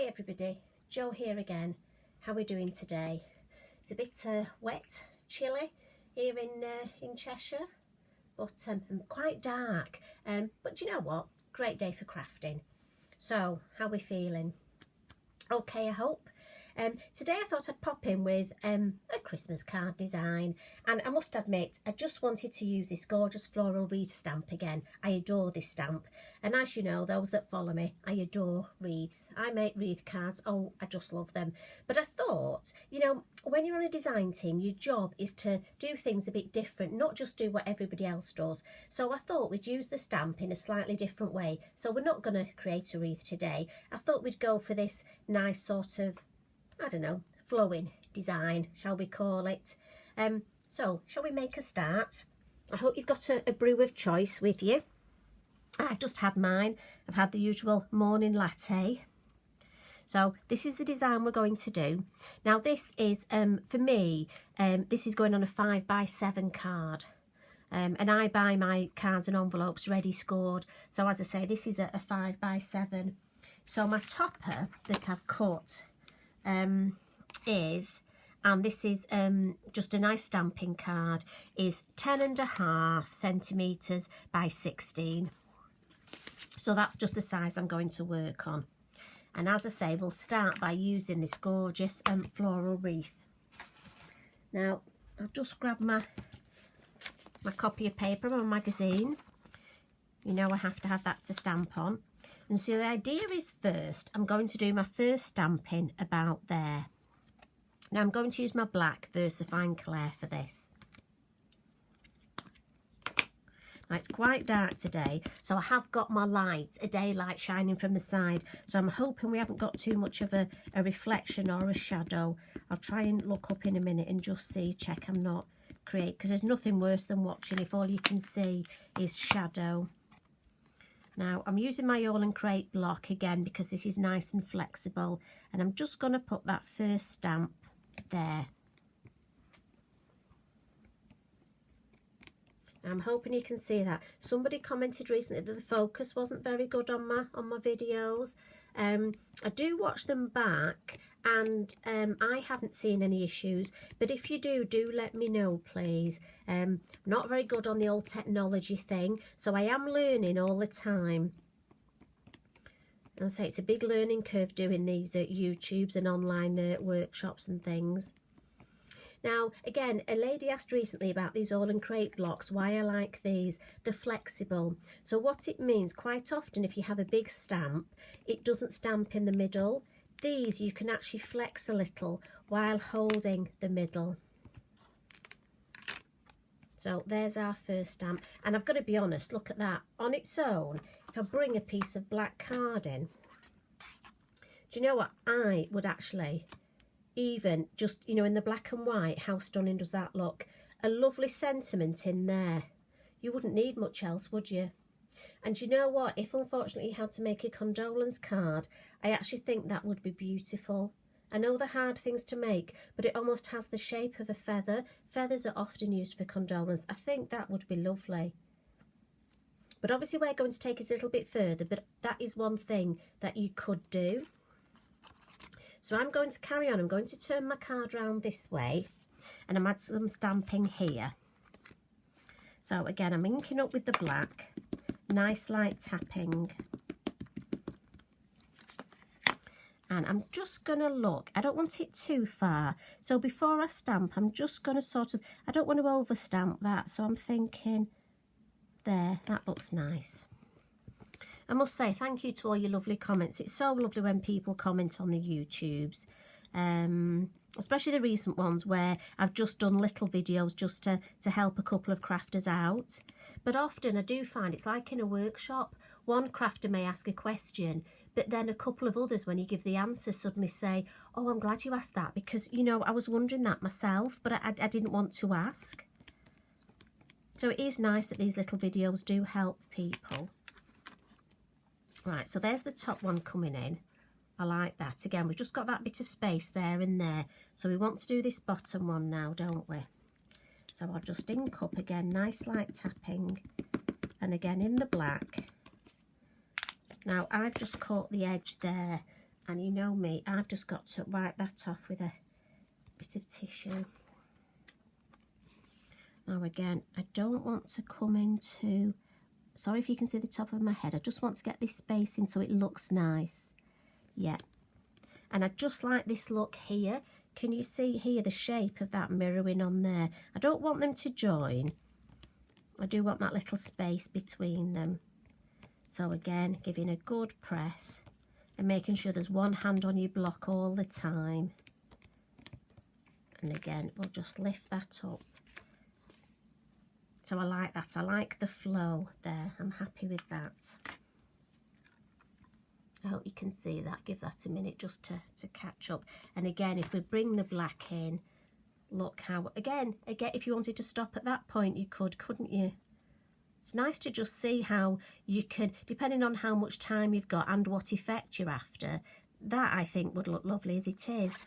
Hi everybody, Jo here again. How are we doing today? It's a bit wet, chilly here in Cheshire, but quite dark. But you know what? Great day for crafting. So, how are we feeling? Okay, I hope. Today I thought I'd pop in with a Christmas card design, and I must admit I just wanted to use this gorgeous floral wreath stamp again. I adore this stamp, and as you know, those that follow me, I adore wreaths. I make wreath cards. Oh, I just love them. But I thought, you know, when you're on a design team, your job is to do things a bit different, not just do what everybody else does. So I thought we'd use the stamp in a slightly different way. So we're not going to create a wreath today. I thought we'd go for this nice sort of, I don't know, flowing design, shall we call it. So, shall we make a start? I hope you've got a brew of choice with you. I've just had mine. I've had the usual morning latte. So, this is the design we're going to do. Now, this is, for me, this is going on a 5x7 card. And I buy my cards and envelopes ready scored. So, as I say, this is a 5x7. So, my topper that I've cut is, and this is just a nice stamping card, is 10.5 centimetres by 16. So that's just the size I'm going to work on. And as I say, we'll start by using this gorgeous floral wreath. Now, I'll just grab my copy of paper, my magazine. You know I have to have that to stamp on. And so the idea is first, I'm going to do my first stamping about there. Now I'm going to use my black VersaFine Clair for this. Now it's quite dark today, so I have got my light, a daylight shining from the side. So I'm hoping we haven't got too much of a reflection or a shadow. I'll try and look up in a minute and just see, check I'm not because there's nothing worse than watching if all you can see is shadow. Now, I'm using my All and Create block again because this is nice and flexible. And I'm just going to put that first stamp there. I'm hoping you can see that. Somebody commented recently that the focus wasn't very good on my videos. I do watch them back, and I haven't seen any issues. But if you do let me know, please. Not very good on the old technology thing, so I am learning all the time. And I say it's a big learning curve doing these YouTubes and online workshops and things. Now, again, a lady asked recently about these All and Create blocks, why I like these. They're flexible. So what it means, quite often if you have a big stamp, it doesn't stamp in the middle. These you can actually flex a little while holding the middle. So there's our first stamp. And I've got to be honest, look at that. On its own, if I bring a piece of black card in, do you know what? I would actually, even just, you know, in the black and white, how stunning does that look? A lovely sentiment in there. You wouldn't need much else, would you? And you know what? If unfortunately you had to make a condolence card, I actually think that would be beautiful. I know they're hard things to make, but it almost has the shape of a feather. Feathers are often used for condolence. I think that would be lovely. But obviously we're going to take it a little bit further, but that is one thing that you could do. So I'm going to carry on. I'm going to turn my card round this way, and I'm add some stamping here. So again, I'm inking up with the black, nice light tapping. And I'm just going to look, I don't want it too far. So before I stamp, I'm just going to sort of, I don't want to over stamp that. So I'm thinking, there, that looks nice. I must say thank you to all your lovely comments. It's so lovely when people comment on the YouTubes, especially the recent ones where I've just done little videos just to help a couple of crafters out. But often I do find it's like in a workshop. One crafter may ask a question, but then a couple of others, when you give the answer, suddenly say, oh, I'm glad you asked that because, you know, I was wondering that myself, but I didn't want to ask. So it is nice that these little videos do help people. Right, so there's the top one coming in. I like that. Again, we've just got that bit of space there and there. So we want to do this bottom one now, don't we? So I'll just ink up again, nice light tapping. And again in the black. Now I've just caught the edge there And you know me, I've just got to wipe that off with a bit of tissue. Now again, I don't want to come into, sorry if you can see the top of my head, I just want to get this spacing so it looks nice. Yeah. And I just like this look here. Can you see here the shape of that mirroring on there? I don't want them to join. I do want that little space between them. So again, giving a good press and making sure there's one hand on your block all the time. And again, we'll just lift that up. So I like that. I like the flow there. I'm happy with that. I hope you can see that. Give that a minute just to catch up. And again, if we bring the black in, look how, again, if you wanted to stop at that point, you could, couldn't you? It's nice to just see how you can, depending on how much time you've got and what effect you're after, that I think would look lovely as it is.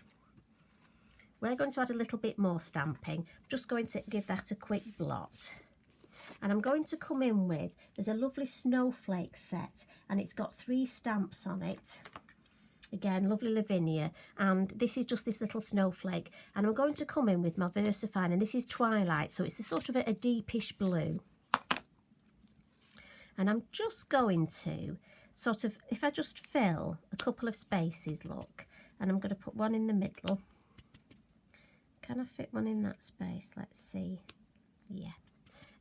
We're going to add a little bit more stamping. I'm just going to give that a quick blot. And I'm going to come in with, there's a lovely Snowflake set and it's got 3 stamps on it. Again, lovely Lavinia, and this is just this little snowflake. And I'm going to come in with my VersaFine, and this is Twilight, so it's a sort of a deepish blue. And I'm just going to sort of, if I just fill a couple of spaces, look, and I'm going to put one in the middle. Can I fit one in that space? Let's see. Yeah.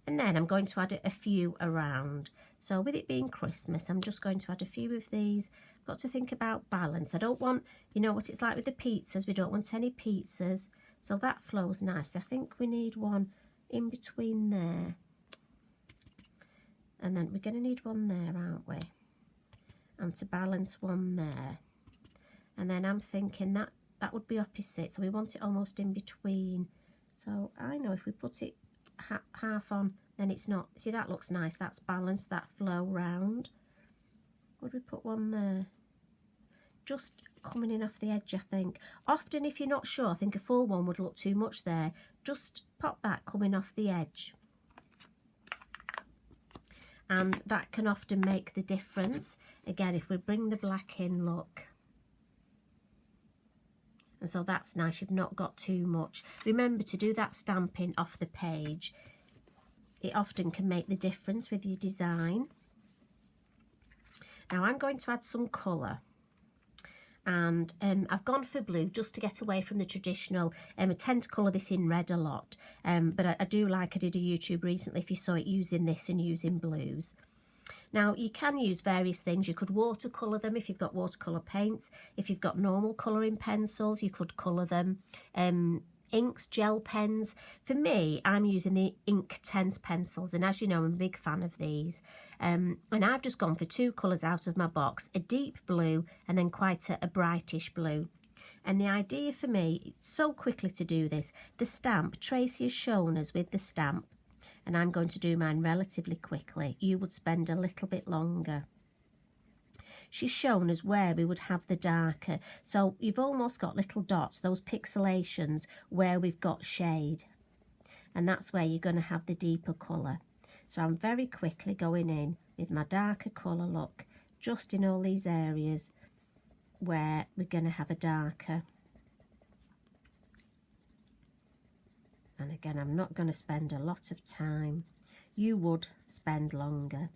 And then I'm going to add a few around. So with it being Christmas, I'm just going to add a few of these. I've got to think about balance. I don't want, you know what it's like with the pizzas, we don't want any pizzas. So that flows nice. I think we need one in between there. And then we're going to need one there, aren't we? And to balance one there. And then I'm thinking that would be opposite. So we want it almost in between. So I know if we put it half on, then it's not. See, that looks nice. That's balanced, that flow round. Would we put one there? Just coming in off the edge, I think. Often if you're not sure, I think a full one would look too much there. Just pop that coming off the edge. And that can often make the difference. Again, if we bring the black in, look. And so that's nice, you've not got too much. Remember to do that stamping off the page. It often can make the difference with your design. Now I'm going to add some colour. And I've gone for blue just to get away from the traditional. I tend to colour this in red a lot, but I do like, I did a YouTube recently if you saw it using this and using blues. Now you can use various things. You could watercolour them if you've got watercolour paints. If you've got normal colouring pencils, you could colour them. Inks, gel pens. For me, I'm using the Inktense pencils, and as you know, I'm a big fan of these. And I've just gone for 2 colours out of my box, a deep blue and then quite a brightish blue. And the idea for me, so quickly to do this, the stamp, Tracy has shown us with the stamp, and I'm going to do mine relatively quickly. You would spend a little bit longer. She's shown us where we would have the darker. So you've almost got little dots, those pixelations where we've got shade. And that's where you're going to have the deeper colour. So I'm very quickly going in with my darker colour, look, just in all these areas where we're going to have a darker. And again, I'm not going to spend a lot of time. You would spend longer.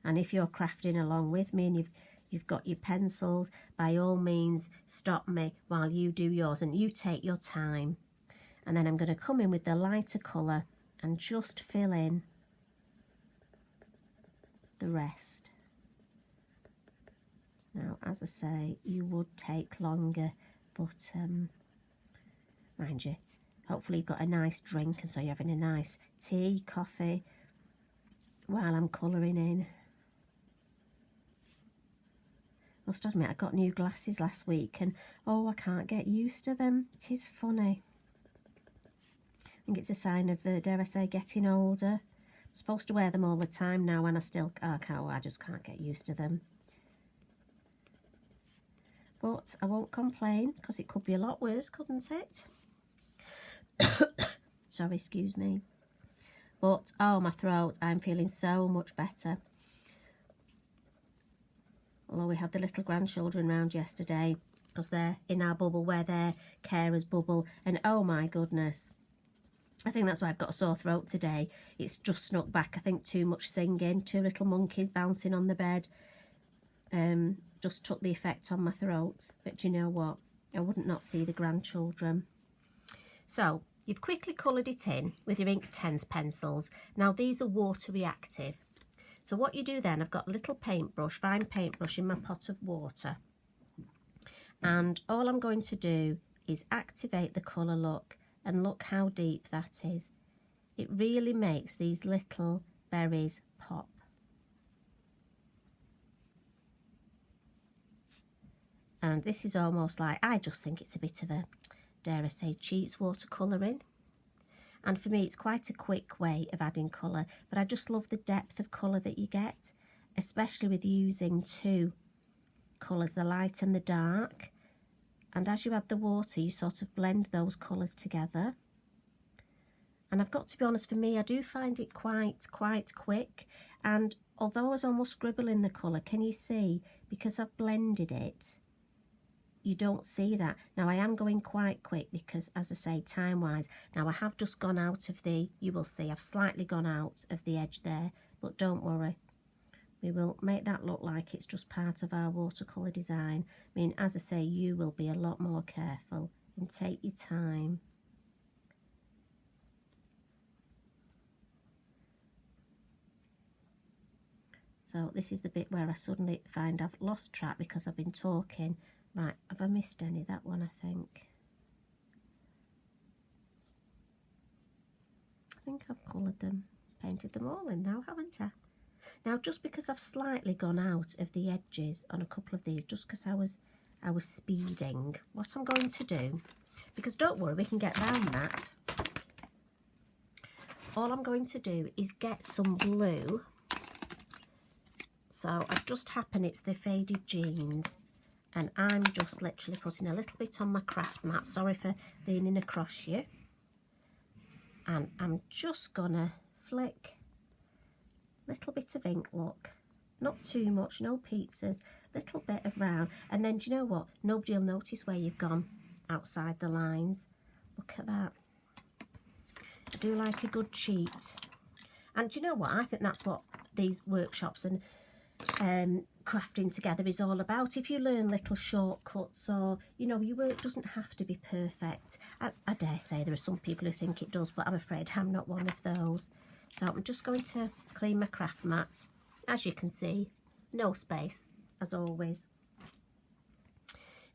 And if you're crafting along with me and you've got your pencils, by all means stop me while you do yours and you take your time. And then I'm going to come in with the lighter colour and just fill in the rest. Now, as I say, you would take longer, but mind you, hopefully you've got a nice drink and so you're having a nice tea, coffee while I'm colouring in. Must admit, I got new glasses last week and oh, I can't get used to them. It is funny. I think it's a sign of, dare I say, getting older. I'm supposed to wear them all the time now and I just can't get used to them. But I won't complain because it could be a lot worse, couldn't it? Sorry, excuse me. But, oh, my throat, I'm feeling so much better. Although we had the little grandchildren round yesterday, because they're in our bubble where their carers bubble, and oh my goodness, I think that's why I've got a sore throat today. It's just snuck back. I think too much singing, 2 little monkeys bouncing on the bed, just took the effect on my throat. But you know what, I wouldn't not see the grandchildren. So you've quickly coloured it in with your Inktense pencils. Now these are water reactive. So what you do then, I've got a little paintbrush, fine paintbrush in my pot of water. And all I'm going to do is activate the colour, look, and look how deep that is. It really makes these little berries pop. And this is almost like, I just think it's a bit of a, dare I say, cheats watercolouring. And for me, it's quite a quick way of adding colour, but I just love the depth of colour that you get, especially with using 2 colours, the light and the dark. And as you add the water, you sort of blend those colours together. And I've got to be honest, for me, I do find it quite quick. And although I was almost scribbling the colour, can you see, because I've blended it, you don't see that. Now I am going quite quick because, as I say, time-wise, now I have just gone out of the, you will see, I've slightly gone out of the edge there, but don't worry. We will make that look like it's just part of our watercolour design. I mean, as I say, you will be a lot more careful and take your time. So this is the bit where I suddenly find I've lost track because I've been talking. Right, have I missed any? That one, I think. I think I've coloured them, painted them all in now, haven't I? Now, just because I've slightly gone out of the edges on a couple of these, just because I was speeding, what I'm going to do, because don't worry, we can get round that. All I'm going to do is get some blue. So I've just happened, it's the Faded Jeans, and I'm just literally putting a little bit on my craft mat. Sorry for leaning across you. And I'm just gonna flick little bit of ink, look, not too much, no pizzas, little bit of round, and then do you know what, nobody will notice where you've gone outside the lines. Look at that. I do like a good cheat, and do you know what, I think that's what these workshops and crafting together is all about. If you learn little shortcuts, or you know, your work doesn't have to be perfect. I dare say there are some people who think it does, but I'm afraid I'm not one of those. So I'm just going to clean my craft mat. As you can see, no space, as always.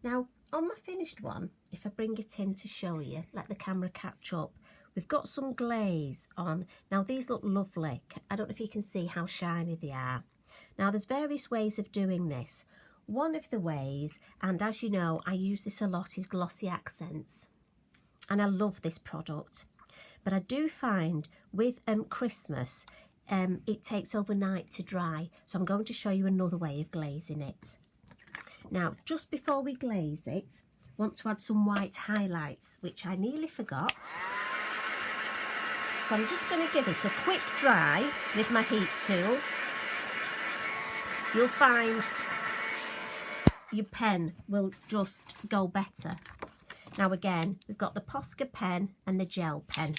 Now, on my finished one, if I bring it in to show you, let the camera catch up, we've got some glaze on. Now, these look lovely. I don't know if you can see how shiny they are. Now, there's various ways of doing this. One of the ways, and as you know, I use this a lot, is glossy accents. And I love this product. But I do find with Christmas, it takes overnight to dry. So I'm going to show you another way of glazing it. Now, just before we glaze it, I want to add some white highlights, which I nearly forgot. So I'm just going to give it a quick dry with my heat tool. You'll find your pen will just go better. Now again, we've got the Posca pen and the gel pen.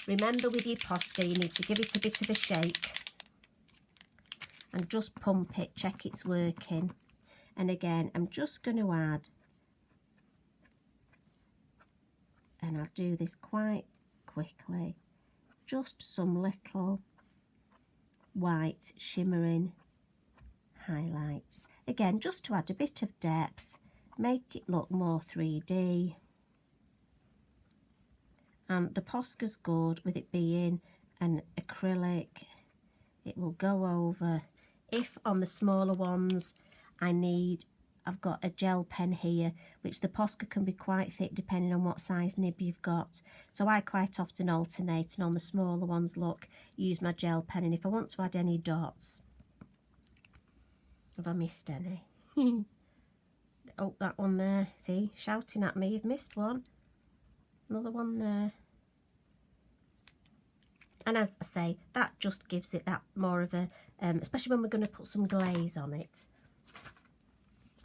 Remember, with your Posca, you need to give it a bit of a shake and just pump it, check it's working. And again, I'm just going to add, and I'll do this quite quickly, just some little white shimmering highlights. Again, just to add a bit of depth, make it look more 3D. And the Posca's good with it being an acrylic. It will go over. If on the smaller ones I've got a gel pen here, which the Posca can be quite thick depending on what size nib you've got. So I quite often alternate, and on the smaller ones, look, use my gel pen. And if I want to add any dots, have I missed any? Oh, that one there, see, shouting at me, you've missed one. Another one there. And as I say, that just gives it that more of a, especially when we're going to put some glaze on it,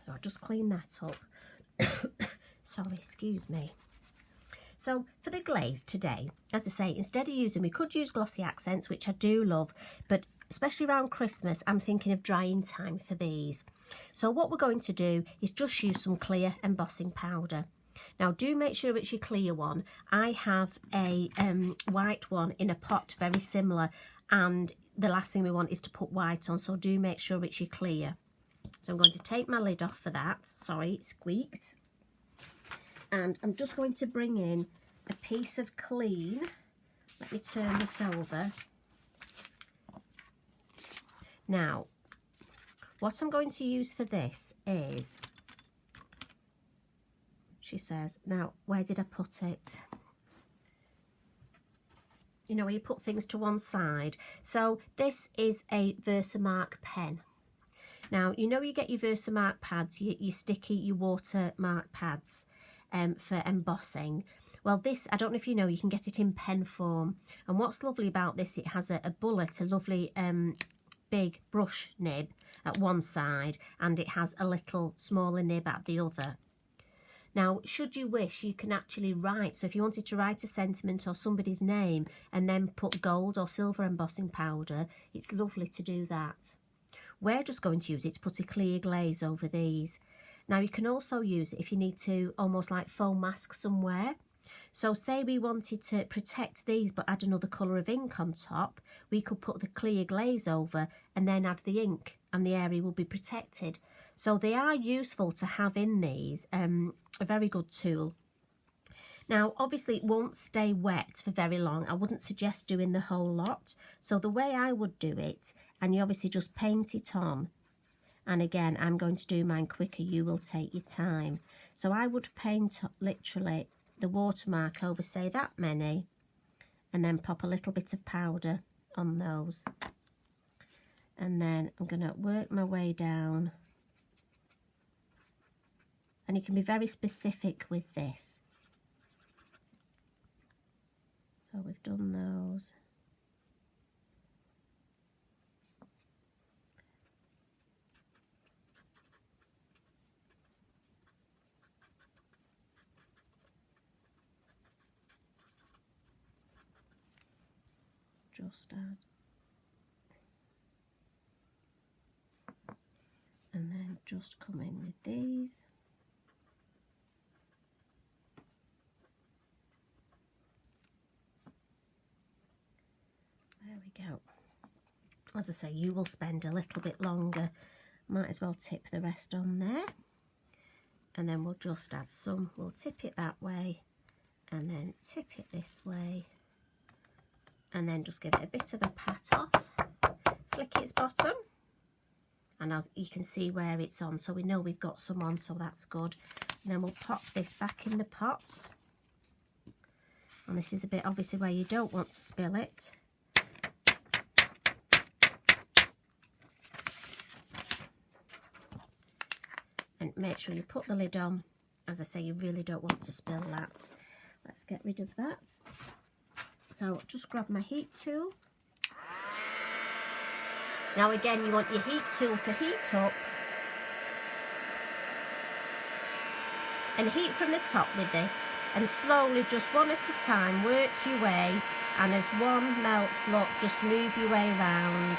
So I'll just clean that up. Sorry, excuse me. So for the glaze today, as I say, instead of using, we could use glossy accents, which I do love, but especially around Christmas, I'm thinking of drying time for these. So what we're going to do is just use some clear embossing powder. Now do make sure it's your clear one. I have a white one in a pot, very similar, and the last thing we want is to put white on, so do make sure it's your clear. So I'm going to take my lid off for that. Sorry, it squeaked. And I'm just going to bring in a piece of clean. Let me turn this over. Now, what I'm going to use for this is, she says, now, where did I put it? You know, where you put things to one side. So this is a Versamark pen. Now, you know you get your Versamark pads, your sticky, your watermark pads for embossing. Well, this, I don't know if you know, you can get it in pen form. And what's lovely about this, it has a bullet, a lovely big brush nib at one side, and it has a little smaller nib at the other. Now, should you wish, you can actually write. So if you wanted to write a sentiment or somebody's name and then put gold or silver embossing powder, it's lovely to do that. We're just going to use it to put a clear glaze over these. Now, you can also use it if you need to almost like foam mask somewhere. So say we wanted to protect these but add another colour of ink on top, we could put the clear glaze over and then add the ink and the area will be protected. So they are useful to have in these, a very good tool. Now, obviously it won't stay wet for very long. I wouldn't suggest doing the whole lot. So the way I would do it, and you obviously just paint it on. And again, I'm going to do mine quicker. You will take your time. So I would paint literally the watermark over, say, that many, and then pop a little bit of powder on those. And then I'm going to work my way down. And you can be very specific with this. So we've done those. Just add. And then just come in with these. There we go. As I say, you will spend a little bit longer. Might as well tip the rest on there. And then we'll just add some. We'll tip it that way and then tip it this way. And then just give it a bit of a pat off. Flick its bottom. And as you can see where it's on, so we know we've got some on, so that's good. And then we'll pop this back in the pot. And this is a bit obviously where you don't want to spill it. And make sure you put the lid on. As I say, you really don't want to spill that. Let's get rid of that. So just grab my heat tool. Now again, you want your heat tool to heat up. And heat from the top with this. And slowly, just one at a time, work your way. And as one melts, look, just move your way around.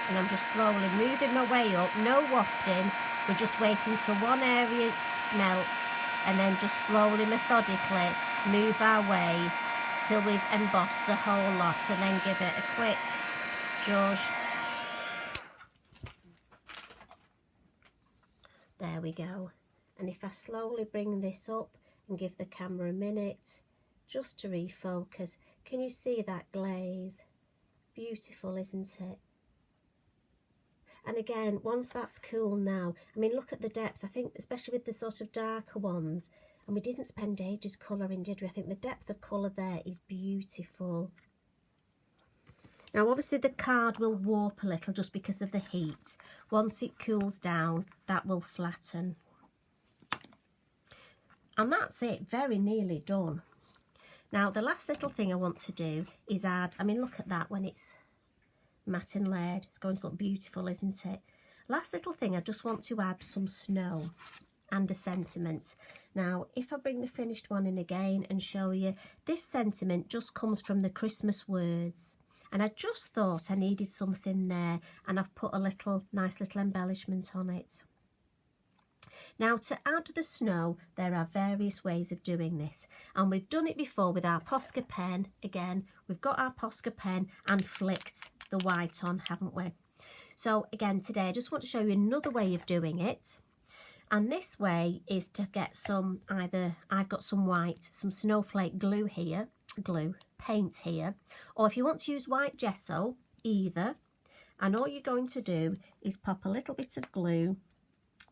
And I'm just slowly moving my way up, no wafting. We're just waiting till one area melts and then just slowly, methodically move our way till we've embossed the whole lot, and then give it a quick zhuzh. There we go. And if I slowly bring this up and give the camera a minute just to refocus, can you see that glaze? Beautiful, isn't it? And again, once that's cool now, I mean, look at the depth. I think, especially with the sort of darker ones, and we didn't spend ages colouring, did we? I think the depth of colour there is beautiful. Now, obviously, the card will warp a little just because of the heat. Once it cools down, that will flatten. And that's it, very nearly done. Now the last little thing I want to do is add, I mean look at that when it's matte and layered, it's going to look beautiful, isn't it? Last little thing, I just want to add some snow and a sentiment. Now if I bring the finished one in again and show you, this sentiment just comes from the Christmas words, and I just thought I needed something there, and I've put a nice little embellishment on it. Now to add the snow, there are various ways of doing this, and we've done it before with our Posca pen. Again, we've got our Posca pen and flicked the white on, haven't we? So again, today I just want to show you another way of doing it, and this way is to get some, either I've got some white, some Snowflake glue here, paint here, or if you want to use white gesso, either, and all you're going to do is pop a little bit of glue.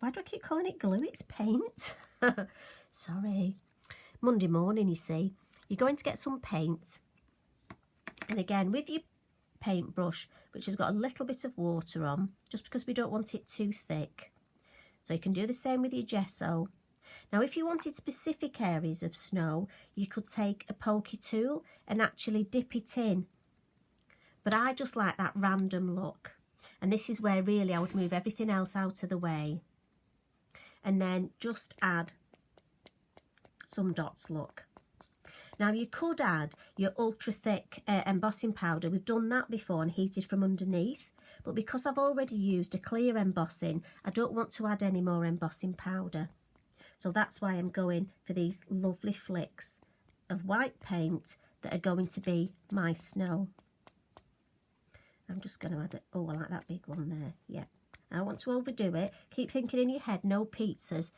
Why do I keep calling it glue? It's paint. Sorry. Monday morning, you see. You're going to get some paint. And again, with your paintbrush, which has got a little bit of water on, just because we don't want it too thick. So you can do the same with your gesso. Now, if you wanted specific areas of snow, you could take a pokey tool and actually dip it in. But I just like that random look. And this is where really I would move everything else out of the way. And then just add some dots, look. Now you could add your ultra thick embossing powder. We've done that before and heated from underneath, but because I've already used a clear embossing, I don't want to add any more embossing powder. So that's why I'm going for these lovely flicks of white paint that are going to be my snow. I'm just going to add it. Oh, I like that big one there. Yeah. I don't want to overdo it. Keep thinking in your head, no pizzas.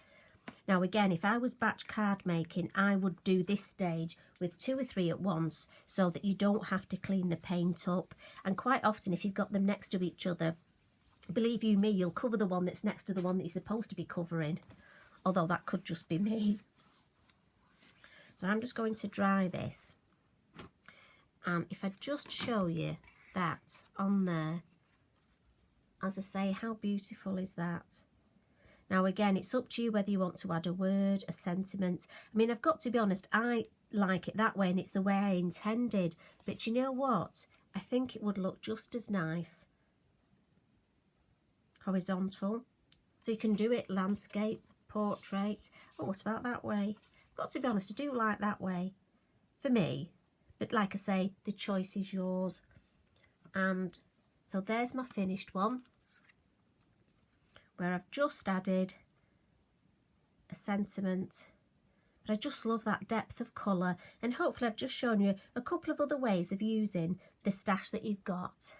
Now again, if I was batch card making, I would do this stage with 2 or 3 at once so that you don't have to clean the paint up. And quite often, if you've got them next to each other, believe you me, you'll cover the one that's next to the one that you're supposed to be covering. Although that could just be me. So I'm just going to dry this. And if I just show you that on there, as I say, how beautiful is that? Now again, it's up to you whether you want to add a word, a sentiment. I mean, I've got to be honest, I like it that way and it's the way I intended. But you know what? I think it would look just as nice horizontal. So you can do it landscape, portrait. Oh, what about that way? I've got to be honest, I do like that way for me. But like I say, the choice is yours. And so there's my finished one, where I've just added a sentiment. But I just love that depth of colour, and hopefully I've just shown you a couple of other ways of using the stash that you've got.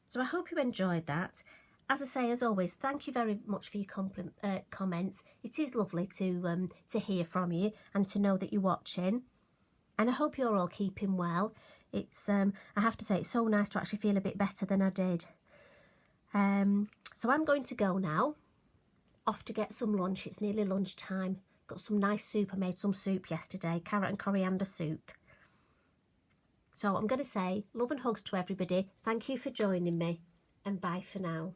So I hope you enjoyed that. As I say, as always, thank you very much for your comments. It is lovely to hear from you and to know that you're watching. And I hope you're all keeping well. It's I have to say, it's so nice to actually feel a bit better than I did. So I'm going to go now, off to get some lunch. It's nearly lunchtime. Got some nice soup. I made some soup yesterday, carrot and coriander soup. So I'm going to say love and hugs to everybody. Thank you for joining me, and bye for now.